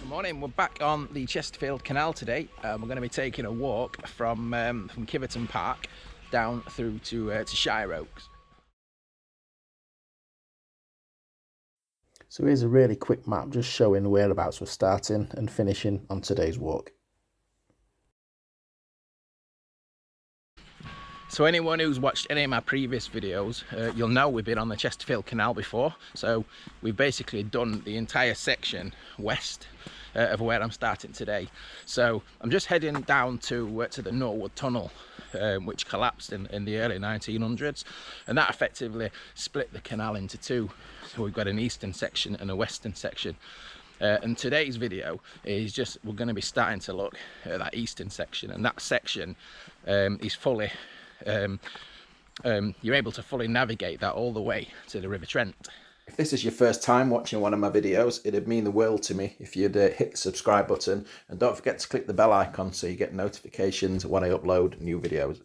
Morning, we're back on the Chesterfield Canal today. We're going to be taking a walk from Kiveton Park down through to Shireoaks. So here's a really quick map just showing whereabouts we're starting and finishing on today's walk. So anyone who's watched any of my previous videos, you'll know we've been on the Chesterfield Canal before. So we've basically done the entire section west of where I'm starting today. So I'm just heading down to the Norwood tunnel, which collapsed in the early 1900s, and that effectively split the canal into two. So we've got an eastern section and a western section. And today's video is just, we're going to be starting to look at that eastern section, and that section is fully you're able to fully navigate that all the way to the River Trent. If this is your first time watching one of my videos, it'd mean the world to me if you'd hit the subscribe button, and don't forget to click the bell icon so you get notifications when I upload new videos.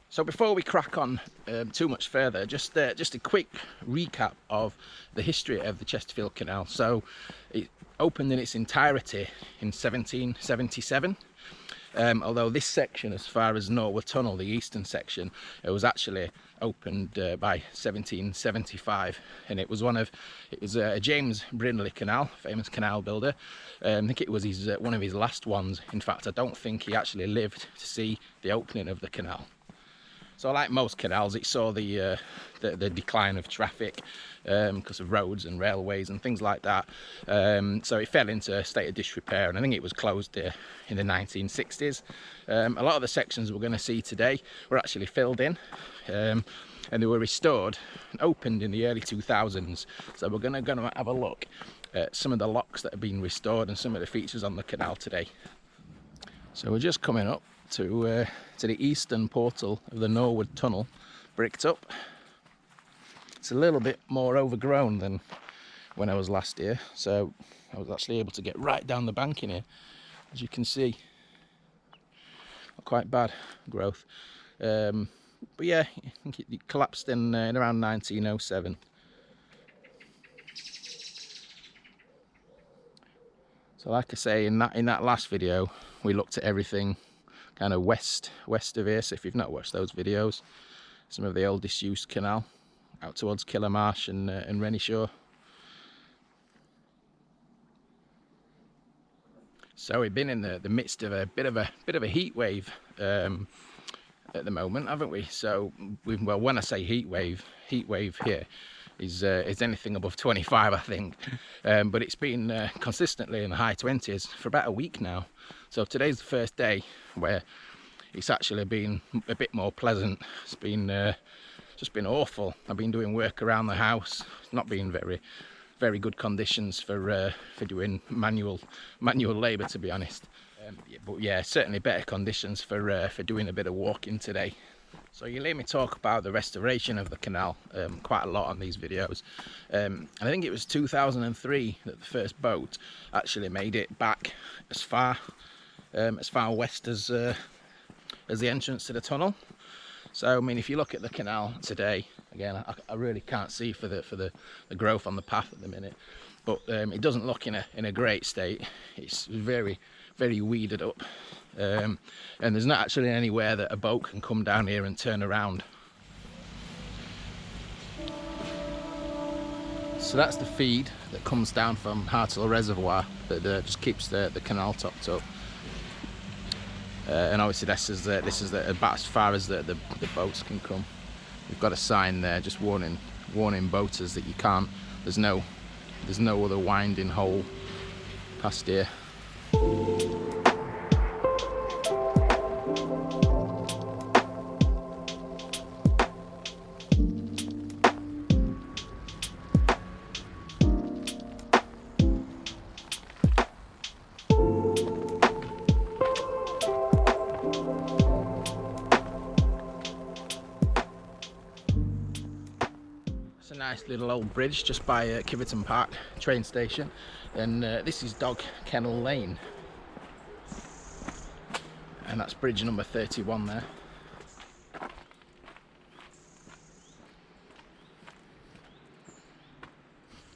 So before we crack on too much further, just a quick recap of the history of the Chesterfield Canal. So it opened in its entirety in 1777. Although this section, as far as Norwood Tunnel, the eastern section, it was actually opened by 1775, and it was a James Brindley canal, famous canal builder. I think it was one of his last ones. In fact, I don't think he actually lived to see the opening of the canal. So like most canals, it saw the decline of traffic because of roads and railways and things like that. So it fell into a state of disrepair, and I think it was closed in the 1960s. A lot of the sections we're going to see today were actually filled in, and they were restored and opened in the early 2000s. So we're going to have a look at some of the locks that have been restored and some of the features on the canal today. So we're just coming up to the eastern portal of the Norwood Tunnel, bricked up. It's a little bit more overgrown than when I was last here, so I was actually able to get right down the bank in here. As you can see, quite bad growth, but yeah, I think it collapsed in around 1907. So like I say, in that last video we looked at everything kind of west of here. So if you've not watched those videos, some of the old disused canal out towards Killermarsh and Renishore. So we've been in the midst of a bit of a heat wave at the moment, haven't we? So well, when I say heat wave here is anything above 25, I think, but it's been consistently in the high 20s for about a week now. So today's the first day where it's actually been a bit more pleasant. It's been just been awful. I've been doing work around the house. It's not been very good conditions for doing manual labour, to be honest. But yeah, certainly better conditions for doing a bit of walking today. So you hear me talk about the restoration of the canal quite a lot on these videos. And I think it was 2003 that the first boat actually made it back as far west as the entrance to the tunnel. So I mean, if you look at the canal today, again, I really can't see for the growth on the path at the minute, but it doesn't look in a great state. It's very weeded up, and there's not actually anywhere that a boat can come down here and turn around. So that's the feed that comes down from Hartlepool Reservoir that just keeps the canal topped up. And obviously this is about as far as the boats can come. We've got a sign there just warning boaters that you can't. There's no other winding hole past here. nice little old bridge just by Kiveton Park train station, and this is Dog Kennel Lane, and that's bridge number 31 there.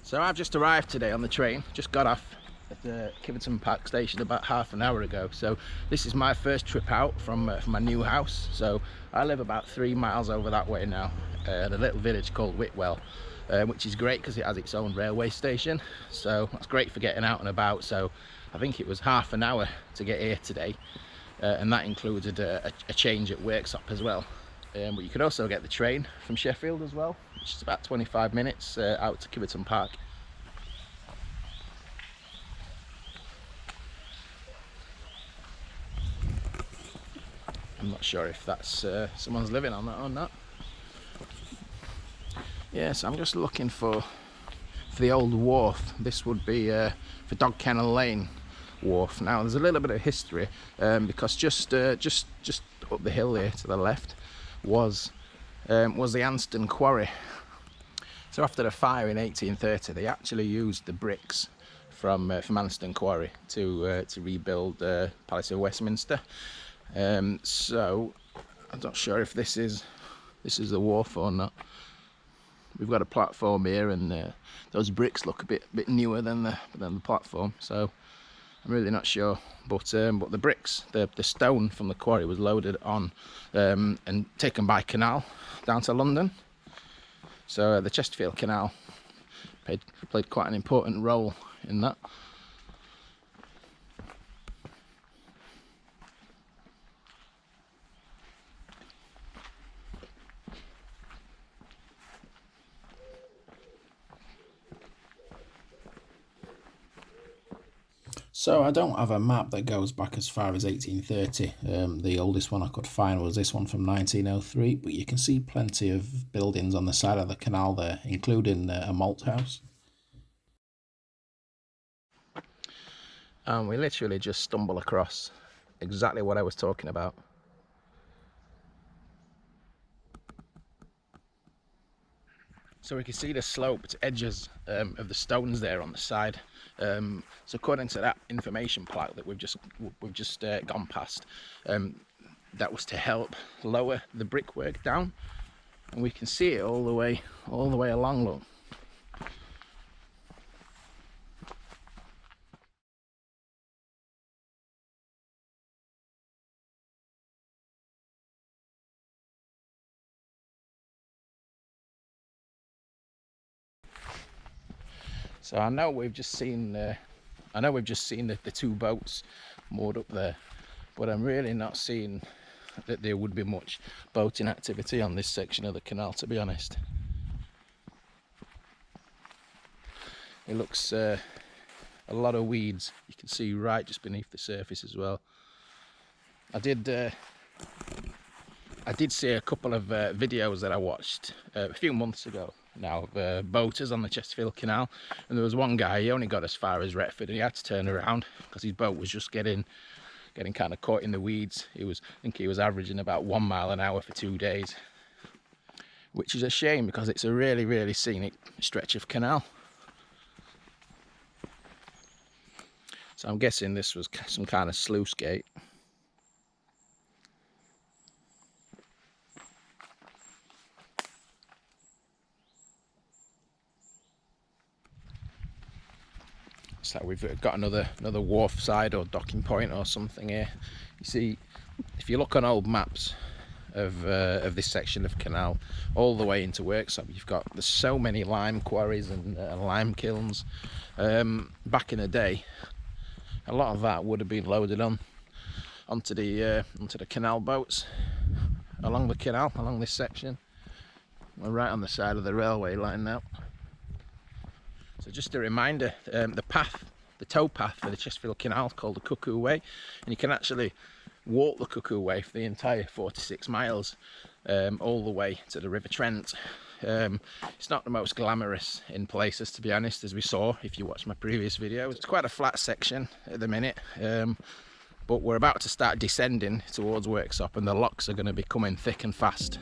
So I've just arrived today on the train, just got off at the Kiveton Park station about half an hour ago. So this is my first trip out from my new house. So I live about 3 miles over that way now, at a little village called Whitwell, which is great because it has its own railway station. So that's great for getting out and about. So I think it was half an hour to get here today, and that included a change at Worksop as well. But you could also get the train from Sheffield as well, which is about 25 minutes out to Kiveton Park. I'm not sure if that's someone's living on that or not. Yeah, so I'm just looking for the old wharf. This would be for Dog Kennel Lane Wharf. Now there's a little bit of history because just up the hill here to the left was the Anston Quarry. So after the fire in 1830, they actually used the bricks from Anston Quarry to rebuild Palace of Westminster. So I'm not sure if this is the wharf or not. We've got a platform here, and those bricks look a bit newer than the platform. So I'm really not sure. But the bricks, the stone from the quarry was loaded on and taken by canal down to London. So the Chesterfield Canal played quite an important role in that. So I don't have a map that goes back as far as 1830. The oldest one I could find was this one from 1903, but you can see plenty of buildings on the side of the canal there, including a malt house. And we literally just stumble across exactly what I was talking about. So we can see the sloped edges of the stones there on the side. So according to that information plaque that we've just gone past, that was to help lower the brickwork down, and we can see it all the way along. Look. So I know we've just seen the two boats moored up there, but I'm really not seeing that there would be much boating activity on this section of the canal, to be honest. It looks a lot of weeds. You can see right just beneath the surface as well. I did see a couple of videos that I watched a few months ago now of boaters on the Chesterfield Canal, and there was one guy, he only got as far as Retford and he had to turn around because his boat was just getting kind of caught in the weeds. I think he was averaging about 1 mile an hour for 2 days, which is a shame because it's a really, really scenic stretch of canal. So I'm guessing this was some kind of sluice gate. So we've got another wharf side or docking point or something here. You see, if you look on old maps of this section of canal all the way into Worksop, there's so many lime quarries and lime kilns. Back in the day, a lot of that would have been loaded onto the canal boats along the canal, along this section. We're right on the side of the railway line now. So just a reminder, the towpath for the Chesterfield Canal is called the Cuckoo Way, and you can actually walk the Cuckoo Way for the entire 46 miles all the way to the River Trent. It's not the most glamorous in places, to be honest, as we saw if you watched my previous video. It's quite a flat section at the minute, but we're about to start descending towards Worksop and the locks are going to be coming thick and fast.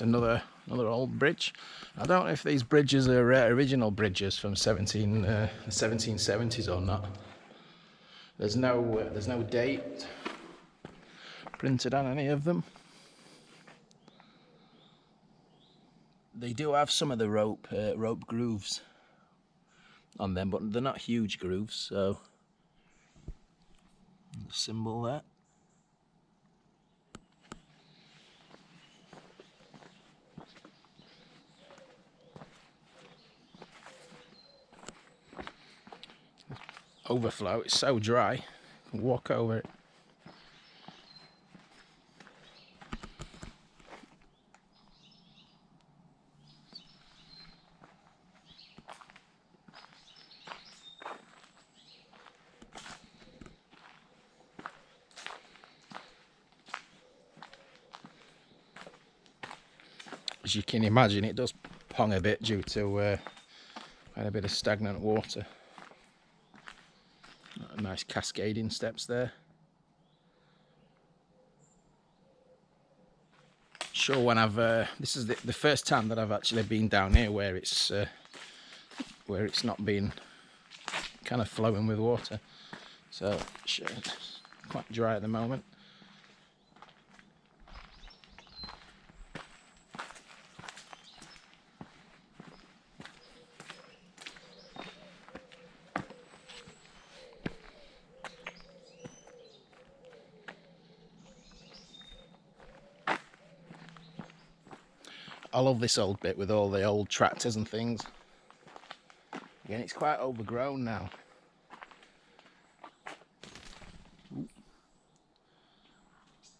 It's another old bridge. I don't know if these bridges are original bridges from the 1770s or not. There's no date printed on any of them. They do have some of the rope grooves on them, but they're not huge grooves. So the symbol there. Overflow, it's so dry, you can walk over it. As you can imagine, it does pong a bit due to quite a bit of stagnant water. Nice cascading steps there. Sure, when this is the first time that I've actually been down here where it's not been kind of flowing with water. So sure, it's quite dry at the moment. I love this old bit with all the old tractors and things. Again, it's quite overgrown now. Ooh.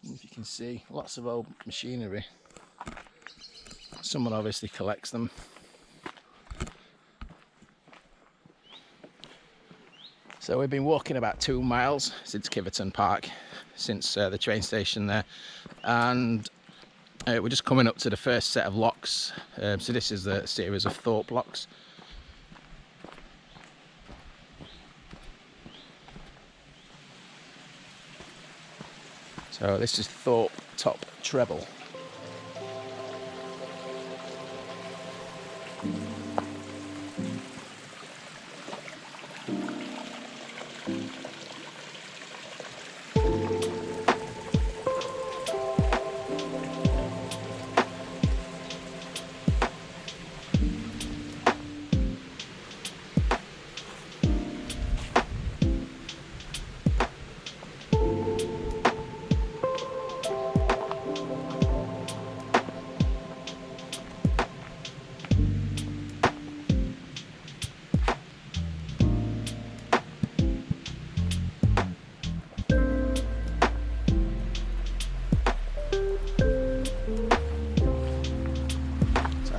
If you can see, lots of old machinery. Someone obviously collects them. So we've been walking about 2 miles since Kiveton Park, since the train station there, and we're just coming up to the first set of locks. So this is the series of Thorpe locks. So this is Thorpe Top Treble.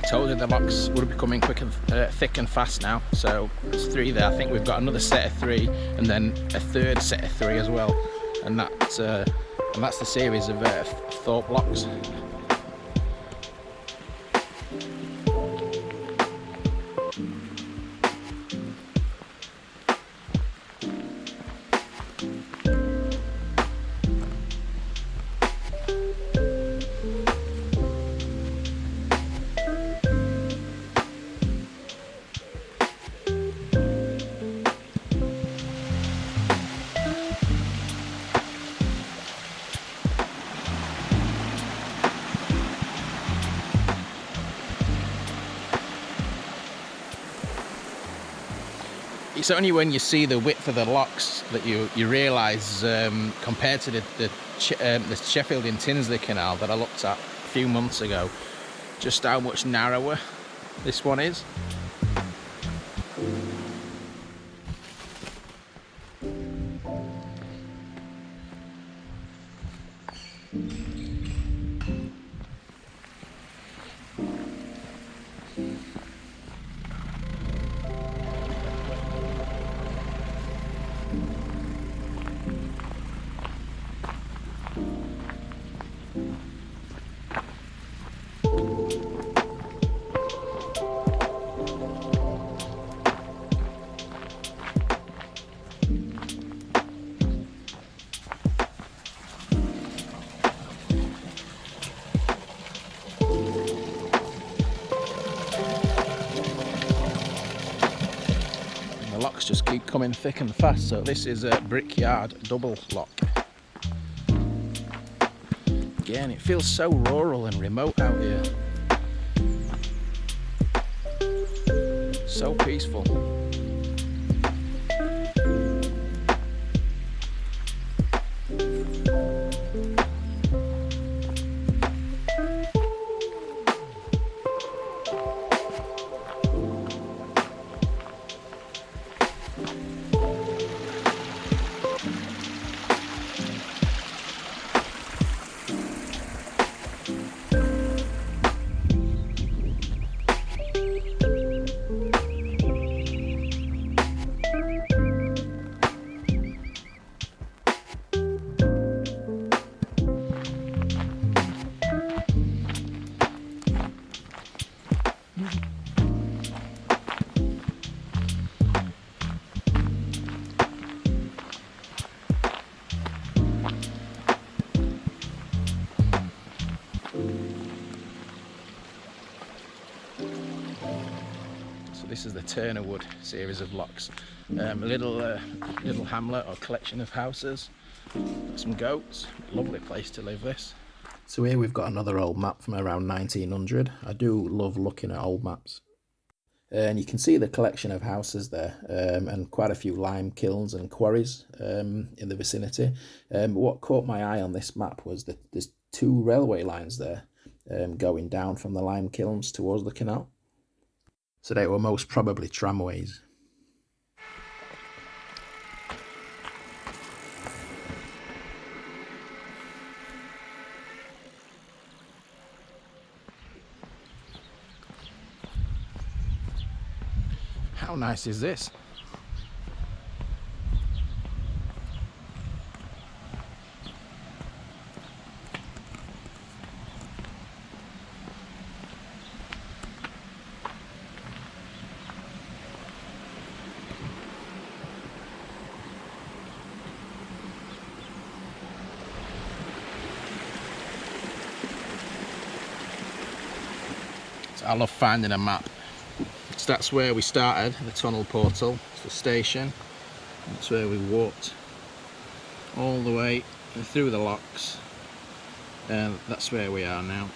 Told you the locks would be coming quick and thick and fast now. So there's 3 there. I think we've got another set of 3, and then a third set of 3 as well. And that's the series of Thorpe locks. It's only when you see the width of the locks that you realise, compared to the Sheffield and Tinsley Canal that I looked at a few months ago, just how much narrower this one is. locks just keep coming thick and fast. So this is a Brickyard double lock. Again, it feels so rural and remote out here. So peaceful. This is the Turnerwood series of locks. A little hamlet or collection of houses. Got some goats. Lovely place to live, this. So here we've got another old map from around 1900. I do love looking at old maps. And you can see the collection of houses there, and quite a few lime kilns and quarries in the vicinity. What caught my eye on this map was that there's two railway lines there going down from the lime kilns towards the canal. So they were most probably tramways. How nice is this? I love finding a map. So that's where we started, the tunnel portal, it's the station. That's where we walked all the way through the locks, and that's where we are now.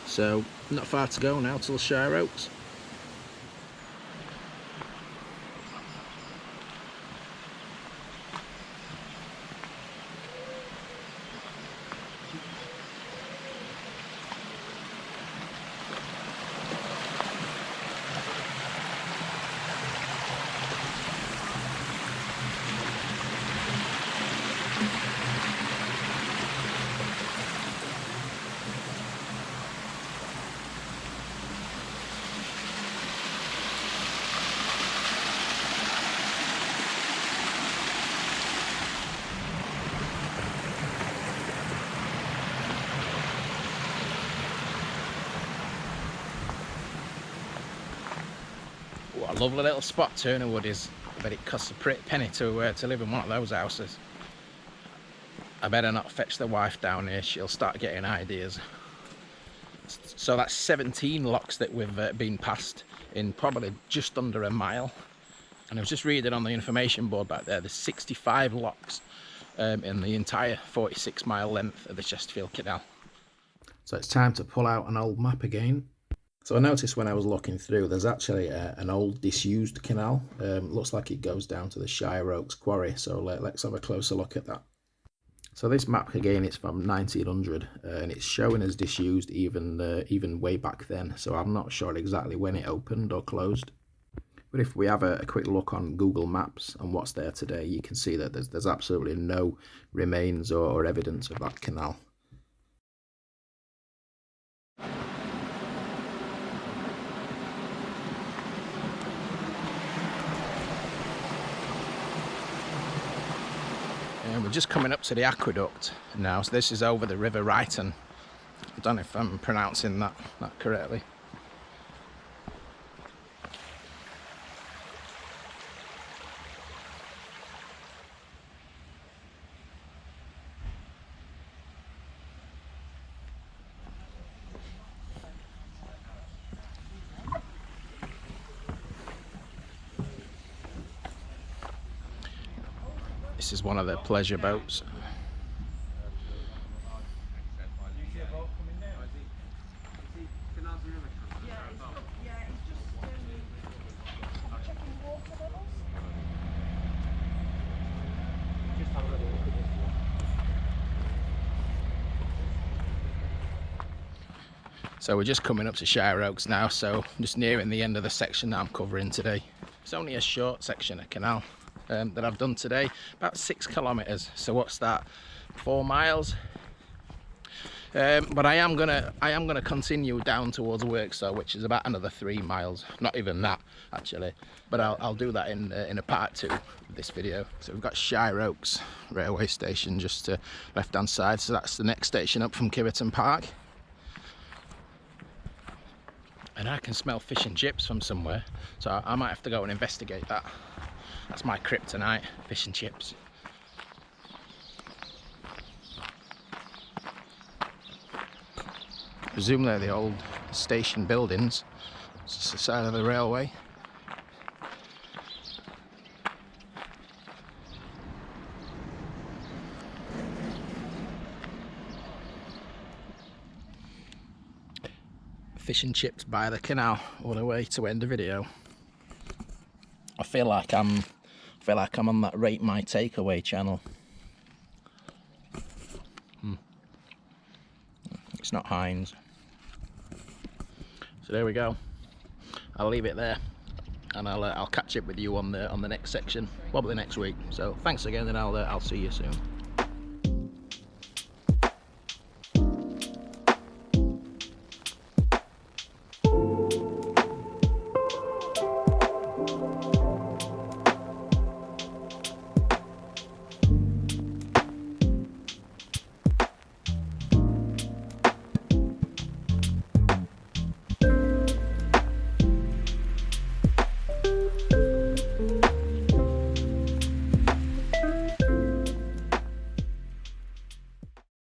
So not far to go now till Shireoaks. What a lovely little spot Turnerwood is. I bet it costs a pretty penny to live in one of those houses. I better not fetch the wife down here, she'll start getting ideas. So that's 17 locks that we've been past in probably just under a mile. And I was just reading on the information board back there, there's 65 locks in the entire 46-mile length of the Chesterfield Canal. So it's time to pull out an old map again. So I noticed when I was looking through, there's actually an old disused canal. Looks like it goes down to the Shireoaks quarry, so let's have a closer look at that. So this map again, it's from 1900, and it's showing as disused even way back then, so I'm not sure exactly when it opened or closed. But if we have a quick look on Google Maps and what's there today, you can see that there's absolutely no remains or evidence of that canal. We're just coming up to the aqueduct now, so this is over the River Trent. I don't know if I'm pronouncing that correctly. This is one of the pleasure boats. So we're just coming up to Shireoaks now, so I'm just nearing the end of the section that I'm covering today. It's only a short section of canal that I've done today, about 6 kilometres. So what's that? 4 miles. But I am gonna continue down towards Worksall, which is about another 3 miles. Not even that actually, but I'll do that in a part 2 of this video. So we've got Shireoaks railway station just to left hand side. So that's the next station up from Kiveton Park. And I can smell fish and chips from somewhere, so I might have to go and investigate that. That's my kryptonite, fish and chips. Presume they're the old station buildings. It's just the side of the railway. Fish and chips by the canal all the way to end the video. I feel like I'm on that Rate My Takeaway channel. It's not Heinz. So there we go. I'll leave it there, and I'll catch up with you on the next section, probably next week. So thanks again, and I'll see you soon.